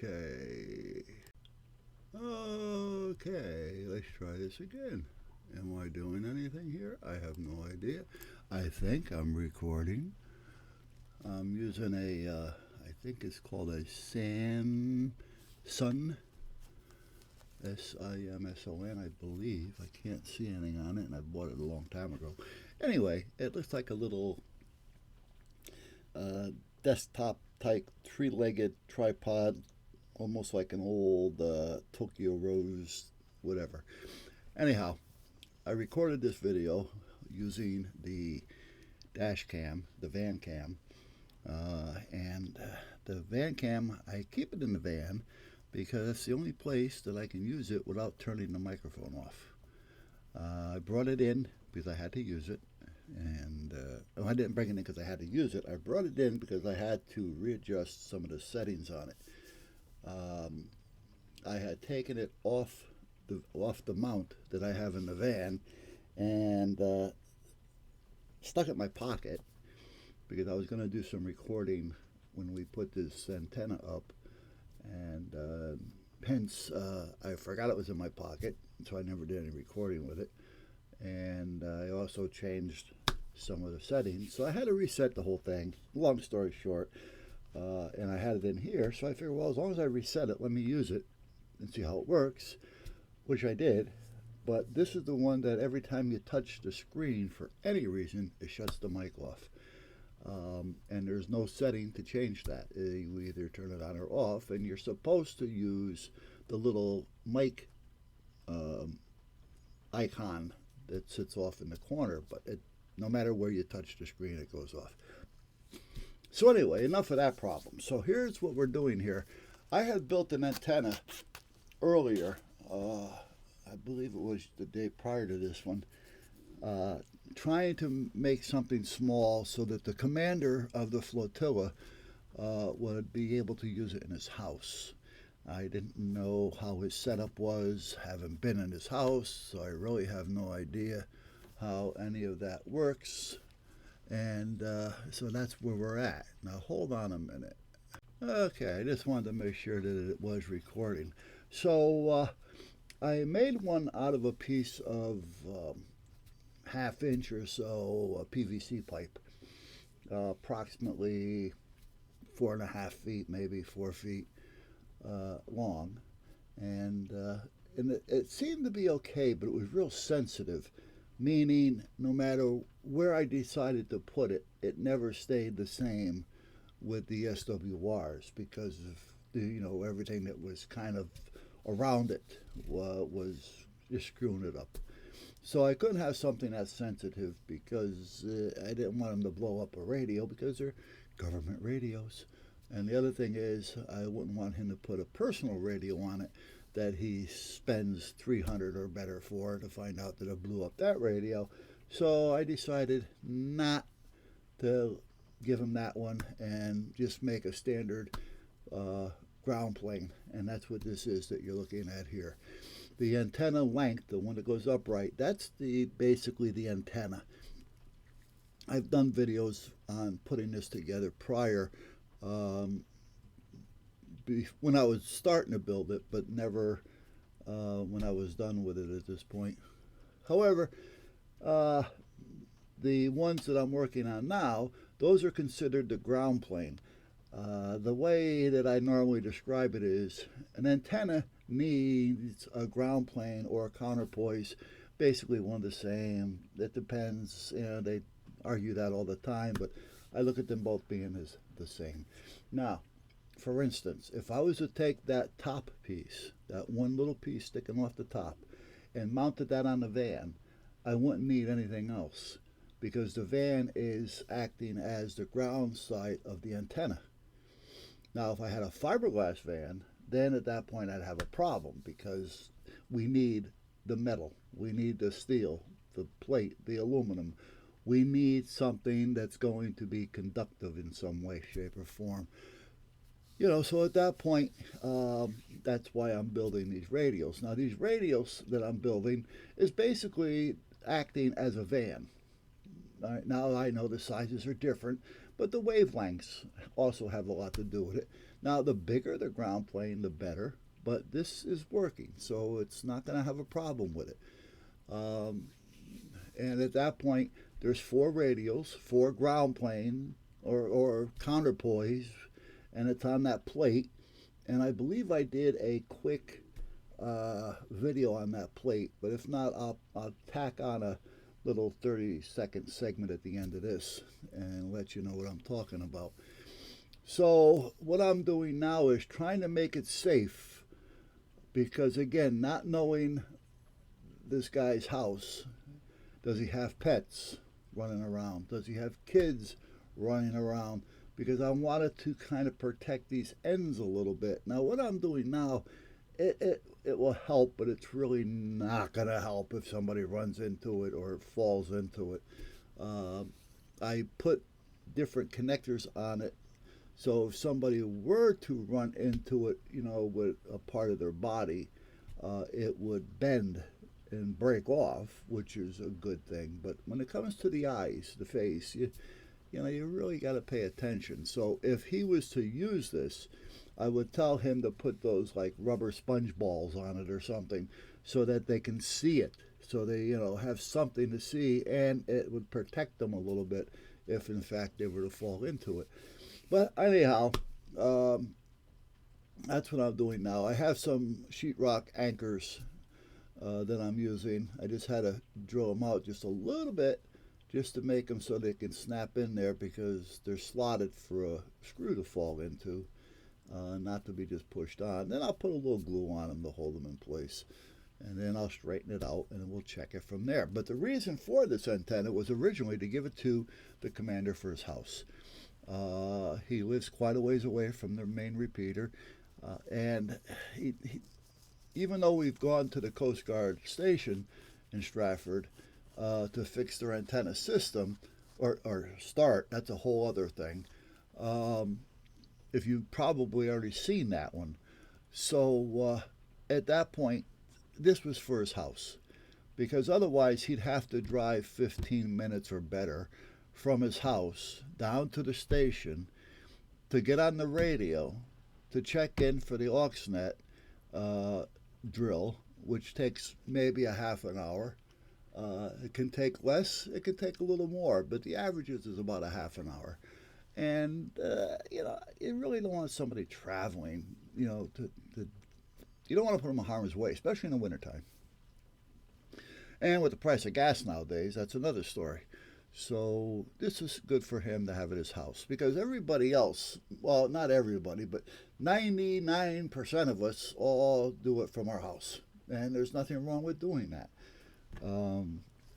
Okay. Okay, let's try this again. Am I doing anything here? I have no idea. I think I'm recording. I'm using I think it's called a Samson, Simson, I believe. I can't see anything on it, and I bought it a long time ago. Anyway, it looks like a little uh, desktop type three-legged tripod, almost like an old Tokyo Rose, whatever. Anyhow, I recorded this video using the dash cam, the van cam, and the van cam, I keep it in the van because it's the only place that I can use it without turning the microphone off. I brought it in because I had to use it, and I didn't bring it in because I had to use it. I brought it in because I had to readjust some of the settings on it. I had taken it off the mount that I have in the van and stuck it in my pocket because I was going to do some recording when we put this antenna up, and hence I forgot it was in my pocket, so I never did any recording with it. And I also changed some of the settings, so I had to reset the whole thing. Long story short, and I had it in here, so I figured, well, as long as I reset it, let me use it and see how it works, which I did. But this is the one that every time you touch the screen for any reason, it shuts the mic off. And there's no setting to change that. You either turn it on or off, and you're supposed to use the little mic icon that sits off in the corner, but no matter where you touch the screen, it goes off. So anyway, enough of that problem. So here's what we're doing here. I had built an antenna earlier. I believe it was the day prior to this one. Trying to make something small so that the commander of the flotilla would be able to use it in his house. I didn't know how his setup was, haven't been in his house, so I really have no idea how any of that works. And so that's where we're at. Now hold on a minute. Okay, I just wanted to make sure that it was recording. So I made one out of a piece of half-inch or so PVC pipe, approximately 4.5 feet, maybe 4 feet long, and it seemed to be okay, but it was real sensitive, meaning no matter where I decided to put it, it never stayed the same with the SWRs because of everything that was kind of around it was just screwing it up. So I couldn't have something that sensitive because I didn't want them to blow up a radio because they're government radios. And the other thing is I wouldn't want him to put a personal radio on it that he spends $300 or better for to find out that it blew up that radio. So I decided not to give him that one and just make a standard ground plane. And that's what this is that you're looking at here. The antenna length, the one that goes upright, that's basically the antenna. I've done videos on putting this together prior when I was starting to build it, but never when I was done with it at this point. However, the ones that I'm working on now, those are considered the ground plane. The way that I normally describe it is an antenna needs a ground plane or a counterpoise, basically one the same. It depends, they argue that all the time, but I look at them both being as the same. Now, for instance, if I was to take that top piece, that one little piece sticking off the top, and mounted that on the van, I wouldn't need anything else because the van is acting as the ground side of the antenna. Now, if I had a fiberglass van, then at that point I'd have a problem because we need the metal, we need the steel, the plate, the aluminum. We need something that's going to be conductive in some way, shape, or form. So at that point, that's why I'm building these radios. Now, these radios that I'm building is basically acting as a van. All right, now I know the sizes are different, but the wavelengths also have a lot to do with it. Now, the bigger the ground plane, the better, but this is working, so it's not going to have a problem with it. Um, and at that point, there's 4 radials, 4 ground plane or counterpoise, and it's on that plate. And I believe I did a quick video on that plate, but if not, I'll tack on a little 30-second segment at the end of this and let you know what I'm talking about. So what I'm doing now is trying to make it safe, because again, not knowing this guy's house, does he have pets running around? Does he have kids running around? Because I wanted to kind of protect these ends a little bit. Now what I'm doing now, it will help, but it's really not going to help if somebody runs into it or falls into it. I put different connectors on it, so if somebody were to run into it, with a part of their body, it would bend and break off, which is a good thing. But when it comes to the eyes, the face, you really got to pay attention. So if he was to use this, I would tell him to put those like rubber sponge balls on it or something, so that they can see it, so they have something to see, and it would protect them a little bit if in fact they were to fall into it. But anyhow, that's what I'm doing now. I have some sheetrock anchors that I'm using. I just had to drill them out just a little bit, just to make them so they can snap in there, because they're slotted for a screw to fall into, not to be just pushed on. Then I'll put a little glue on them to hold them in place, and then I'll straighten it out, and we'll check it from there. But the reason for this antenna was originally to give it to the commander for his house. He lives quite a ways away from their main repeater, and he, even though we've gone to the Coast Guard station in Stratford to fix their antenna system, or start, that's a whole other thing. If you've probably already seen that one. So at that point, this was for his house, because otherwise he'd have to drive 15 minutes or better from his house down to the station to get on the radio to check in for the AuxNet drill, which takes maybe a half an hour. It can take less, it can take a little more, but the averages is about a half an hour. And you really don't want somebody traveling, you don't want to put them in harm's way, especially in the wintertime. And with the price of gas nowadays, that's another story. So this is good for him to have at his house, because everybody else, well, not everybody, but 99% of us all do it from our house. And there's nothing wrong with doing that,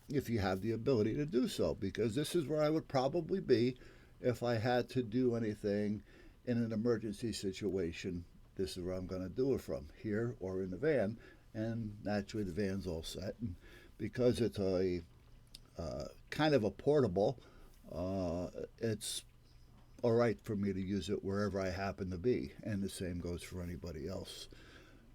if you have the ability to do so, because this is where I would probably be if I had to do anything in an emergency situation. This is where I'm going to do it from, here or in the van. And naturally the van's all set, and because it's a kind of a portable, it's all right for me to use it wherever I happen to be, and the same goes for anybody else.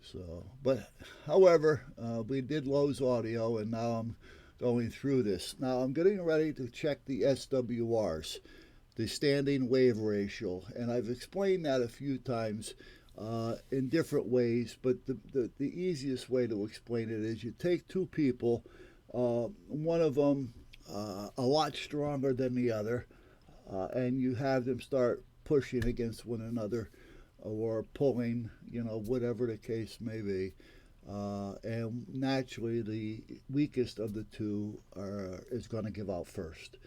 So, but however, we did Lowe's audio, and now I'm going through this. Now I'm getting ready to check the SWRs, the standing wave ratio, and I've explained that a few times in different ways, but the easiest way to explain it is you take two people, one of them a lot stronger than the other, and you have them start pushing against one another or pulling, whatever the case may be. And naturally, the weakest of the two is going to give out first.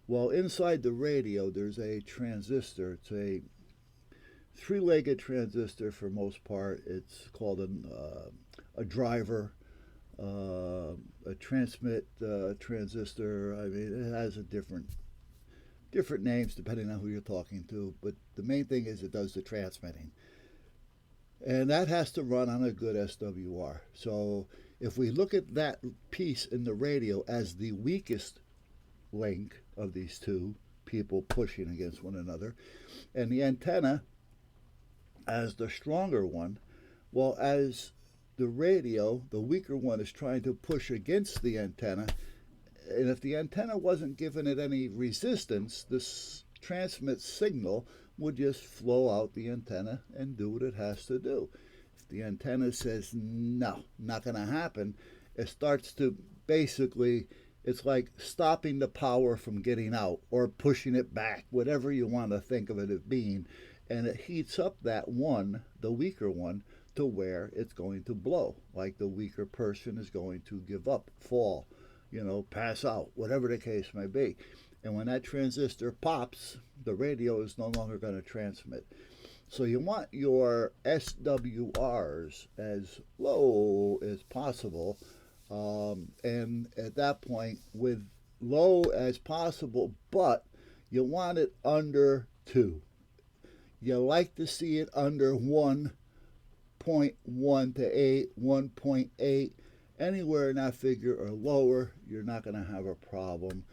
Well, inside the radio, there's a transistor. It's a three-legged transistor for most part. It's called a driver, a transmit transistor. I mean, it has a different names depending on who you're talking to, but the main thing is it does the transmitting. And that has to run on a good SWR. So if we look at that piece in the radio as the weakest link of these two people pushing against one another, and the antenna as the stronger one, well, as the radio, the weaker one is trying to push against the antenna, and if the antenna wasn't giving it any resistance, this transmit signal would just flow out the antenna and do what it has to do. If the antenna says, no, not going to happen, it starts to basically, it's like stopping the power from getting out or pushing it back, whatever you want to think of it as being. And it heats up that one, the weaker one, to where it's going to blow. Like the weaker person is going to give up, fall, pass out, whatever the case may be. And when that transistor pops, the radio is no longer going to transmit. So you want your SWRs as low as possible. And at that point, with low as possible, but you want it under 2. You like to see it under 1.1 to 8, 1.8, anywhere in that figure or lower, you're not going to have a problem.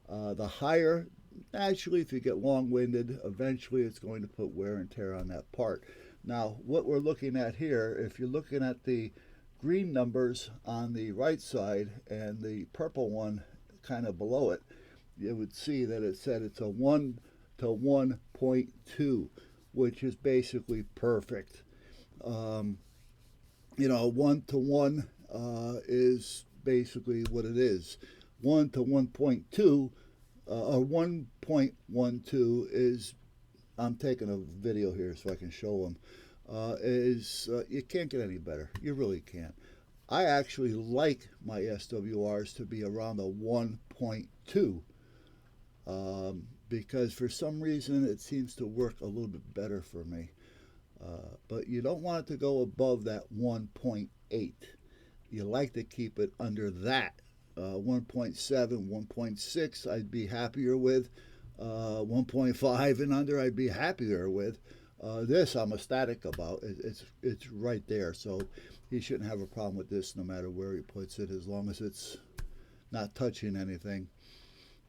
The higher, naturally, if you get long-winded, eventually it's going to put wear and tear on that part. Now, what we're looking at here, if you're looking at the green numbers on the right side and the purple one kind of below it, you would see that it said it's a 1 to 1.2, which is basically perfect. 1 to 1 is basically what it is. 1 to 1.2 or 1.12 is, I'm taking a video here so I can show them, you can't get any better. You really can't. I actually like my SWRs to be around the 1.2 because for some reason it seems to work a little bit better for me. But you don't want it to go above that 1.8. You like to keep it under that. 1.7, 1.6 I'd be happier with. 1.5 and under I'd be happier with. This I'm ecstatic about. It's right there, so he shouldn't have a problem with this no matter where he puts it, as long as it's not touching anything.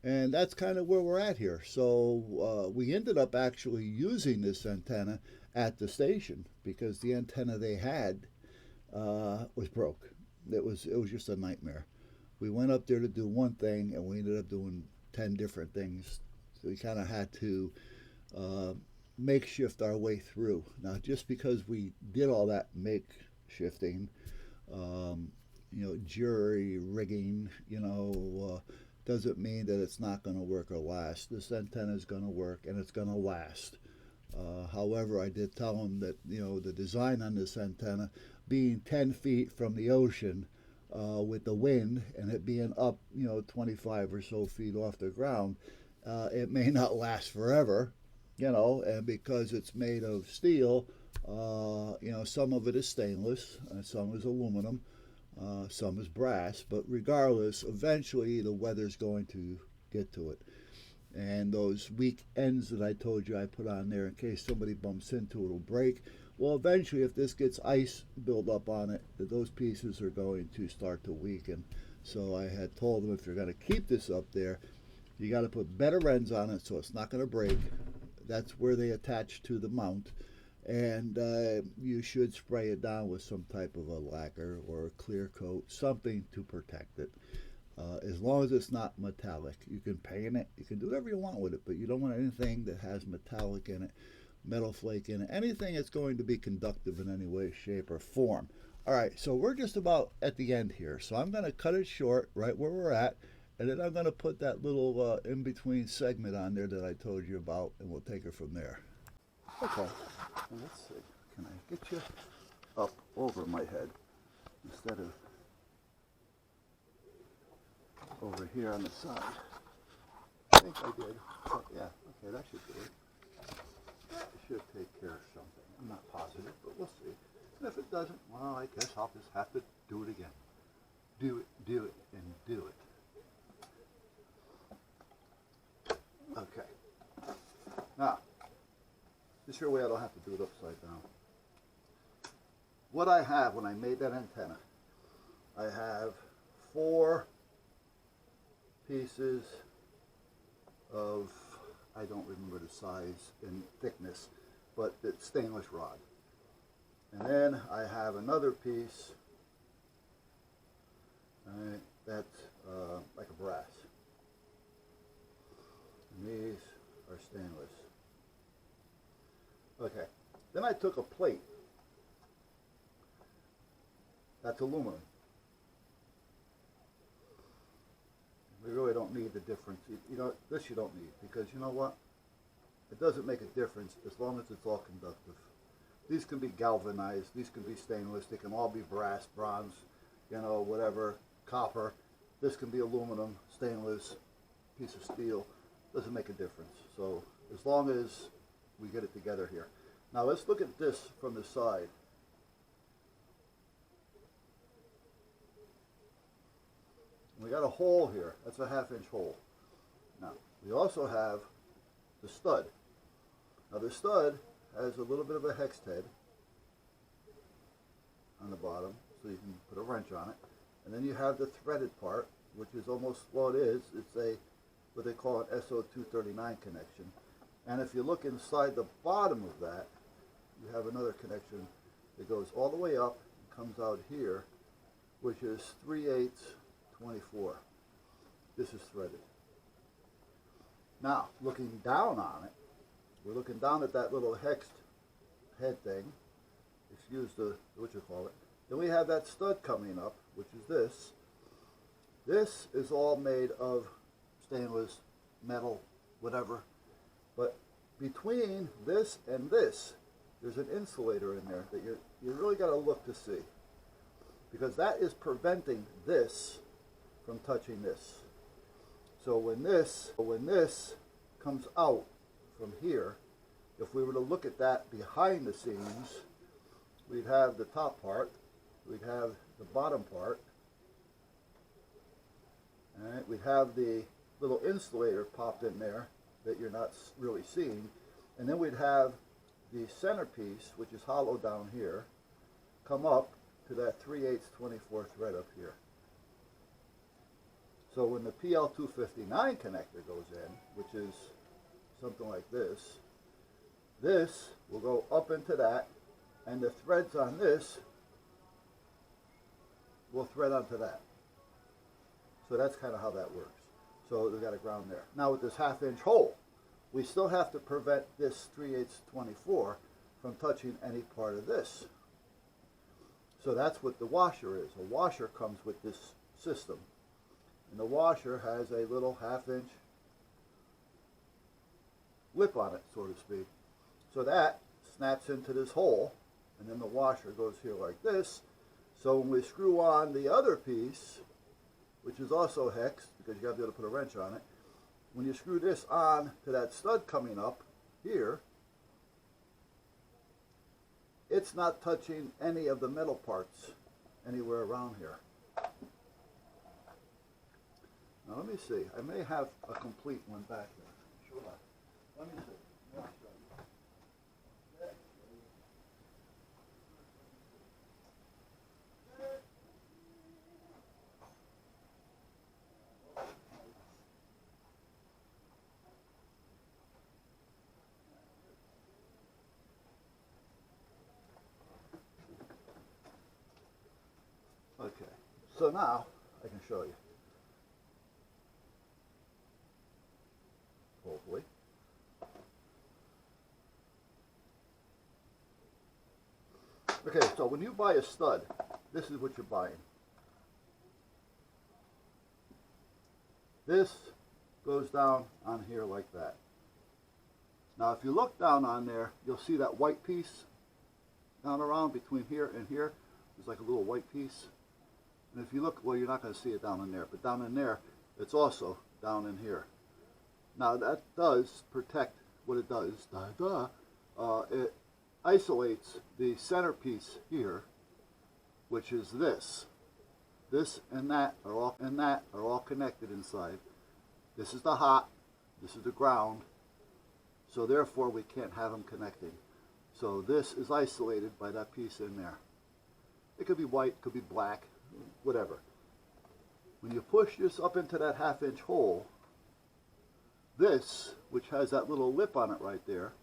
And that's kind of where we're at here. So we ended up actually using this antenna at the station because the antenna they had was broke. It was just a nightmare. We went up there to do one thing and we ended up doing 10 different things. So we kind of had to makeshift our way through. Now, just because we did all that makeshifting, jury rigging, doesn't mean that it's not going to work or last. This antenna is going to work and it's going to last. However, I did tell him that, the design on this antenna being 10 feet from the ocean with the wind and it being up, 25 or so feet off the ground, it may not last forever, and because it's made of steel, some of it is stainless and some is aluminum, some is brass, but regardless, eventually the weather's going to get to it. And those weak ends that I told you I put on there in case somebody bumps into it, it'll break. Well, eventually, if this gets ice built up on it, those pieces are going to start to weaken. So I had told them, if you're going to keep this up there, you got to put better ends on it so it's not going to break. That's where they attach to the mount. And you should spray it down with some type of a lacquer or a clear coat, something to protect it. As long as it's not metallic. You can paint it, you can do whatever you want with it, but you don't want anything that has metallic in it, metal flake in it, anything that's going to be conductive in any way, shape, or form. All right, so we're just about at the end here, so I'm going to cut it short right where we're at, and then I'm going to put that little in-between segment on there that I told you about, and we'll take it from there. Okay, let's see. Can I get you up over my head instead of over here on the side? I think I did. Oh, yeah, okay, that should do it. That should take care of something. I'm not positive, but we'll see. And if it doesn't, well, I guess I'll just have to do it again. Do it, and do it. Okay. Now, this here way I don't have to do it upside down. What I have when I made that antenna, I have 4 pieces of, I don't remember the size and thickness, but it's stainless rod. And then I have another piece that's like a brass. And these are stainless. Okay, then I took a plate. That's aluminum. We really don't need the difference. You know, this you don't need, because you know what? It doesn't make a difference as long as it's all conductive. These can be galvanized, these can be stainless, they can all be brass, bronze, you know, whatever, copper. This can be aluminum, stainless, piece of steel. Doesn't make a difference. So as long as we get it together here. Now let's look at this from the side. We got a hole here. That's a 1/2 inch hole. Now, we also have the stud. Now the stud has a little bit of a hex head on the bottom, so you can put a wrench on it. And then you have the threaded part, which is almost, well, it is. It's a, what they call an SO239 connection. And if you look inside the bottom of that, you have another connection that goes all the way up and comes out here, which is 3/8 24. This is threaded. Now, looking down on it, we're looking down at that little hexed head thing. Excuse the, what you call it. Then we have that stud coming up, which is this. This is all made of stainless, metal, whatever. But between this and this, there's an insulator in there that you really got to look to see. Because that is preventing this from touching this. So when this comes out from here, if we were to look at that behind the scenes, we'd have the top part, we'd have the bottom part, and we'd have the little insulator popped in there that you're not really seeing, and then we'd have the centerpiece, which is hollow down here, come up to that 3/8 24 thread up here. So when the PL259 connector goes in, which is something like this, this will go up into that, and the threads on this will thread onto that. So that's kind of how that works. So we got a ground there. Now with this 1/2 inch hole, we still have to prevent this 3/8 24 from touching any part of this. So that's what the washer is. A washer comes with this system. And the washer has a little 1/2 inch lip on it, so to speak. So that snaps into this hole, and then the washer goes here like this. So when we screw on the other piece, which is also hexed, because you got to be able to put a wrench on it, when you screw this on to that stud coming up here, it's not touching any of the metal parts anywhere around here. Now let me see. I may have a complete one back there. Sure. Let me see. Let me show you. Okay. So now I can show you. Hopefully. Okay, so when you buy a stud, this is what you're buying. This goes down on here like that. Now if you look down on there, you'll see that white piece down around between here and here. There's like a little white piece. And if you look, well, you're not going to see it down in there, but down in there, it's also down in here. Now that does protect what it does. It isolates the centerpiece here, which is this. This and that are all connected inside. This is the hot, this is the ground, so therefore we can't have them connecting. So this is isolated by that piece in there. It could be white, it could be black, whatever. When you push this up into that 1/2 inch hole, this, which has that little lip on it right there,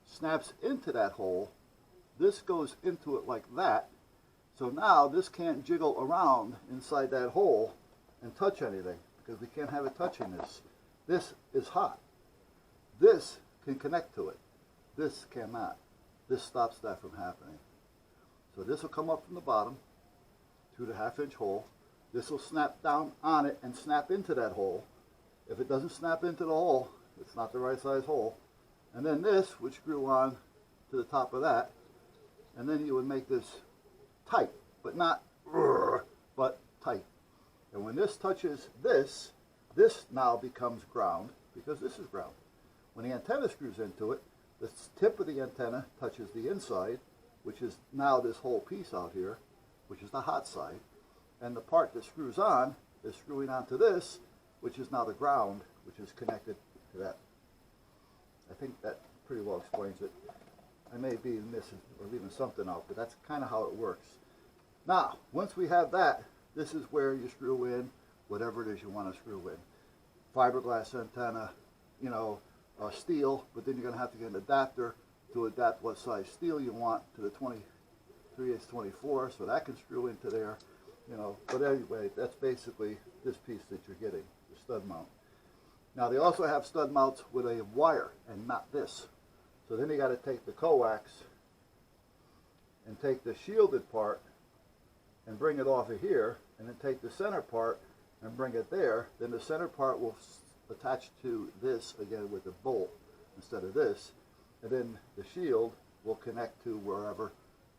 snaps into that hole. This goes into it like that. So now this can't jiggle around inside that hole and touch anything, because we can't have it touching this. This is hot. this can connect to it. This cannot. This stops that from happening. So this will come up from the bottom through the 1/2 inch hole. This will snap down on it and snap into that hole. If it doesn't snap into the hole, it's not the right size hole. And then this would screw on to the top of that, and then you would make this tight, but not but tight. And when this touches this, this now becomes ground, because this is ground. When the antenna screws into it, the tip of the antenna touches the inside, which is now this whole piece out here, which is the hot side. And the part that screws on is screwing onto this, which is now the ground, which is connected to that. I think that pretty well explains it. I may be missing or leaving something out, but that's kind of how it works. Now, once we have that, this is where you screw in whatever it is you want to screw in. Fiberglass antenna, you know, steel, but then you're going to have to get an adapter to adapt what size steel you want to the 23/24, so that can screw into there, you know. But anyway, that's basically this piece that you're getting, the stud mount. Now, they also have stud mounts with a wire and not this. So then you got to take the coax and take the shielded part and bring it off of here, and then take the center part and bring it there. Then the center part will attach to this again with a bolt instead of this, and then the shield will connect to wherever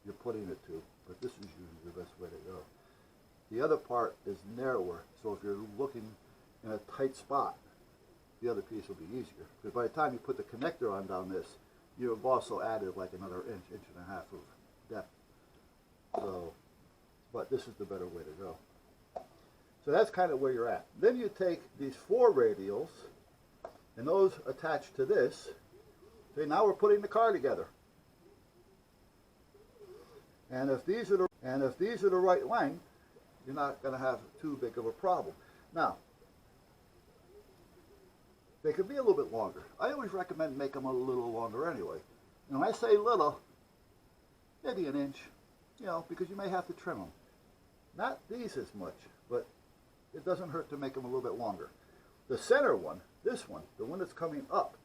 you're putting it to. But this is usually the best way to go. The other part is narrower, so if you're looking in a tight spot, the other piece will be easier. Because by the time you put the connector on down this, you have also added like another inch, inch and a half of depth. So, but this is the better way to go. So that's kind of where you're at. Then you take these 4 radials, and those attach to this. Okay, now we're putting the car together. And if these are the right length, you're not going to have too big of a problem. Now, they could be a little bit longer. I always recommend make them a little longer anyway. And when I say little, maybe an inch, you know, because you may have to trim them. Not these as much, but it doesn't hurt to make them a little bit longer. The center one, this one, the one that's coming up,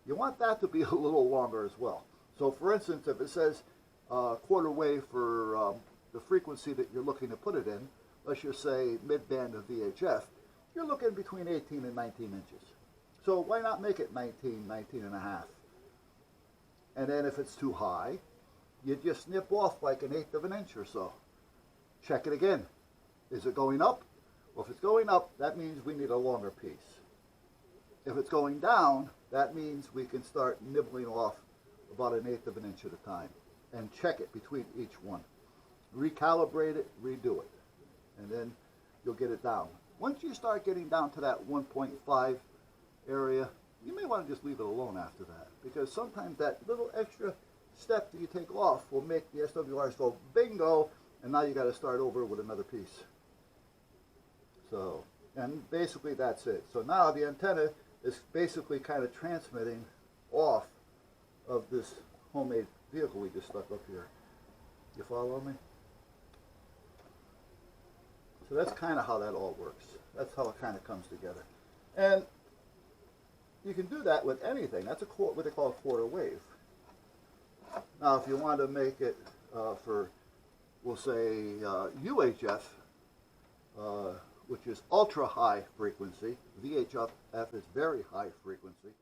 you want that to be a little longer as well. So for instance, if it says quarter wave for the frequency that you're looking to put it in, let's just say mid-band of VHF, you're looking between 18 and 19 inches. So why not make it 19, 19 and a half? And then if it's too high, you just snip off like 1/8 of an inch or so. Check it again. Is it going up? Well, if it's going up, that means we need a longer piece. If it's going down, that means we can start nibbling off about 1/8 of an inch at a time. And check it between each one. Recalibrate it, redo it. And then you'll get it down. Once you start getting down to that 1.5 area, you may want to just leave it alone after that, because sometimes that little extra step that you take off will make the SWRs go bingo, and now you got to start over with another piece. So, and basically that's it. So now the antenna is basically kind of transmitting off of this homemade vehicle we just stuck up here. You follow me? So that's kind of how that all works. That's how it kind of comes together. And you can do that with anything. That's what they call a quarter wave. Now, if you want to make it for, we'll say, UHF, which is ultra high frequency, VHF is very high frequency.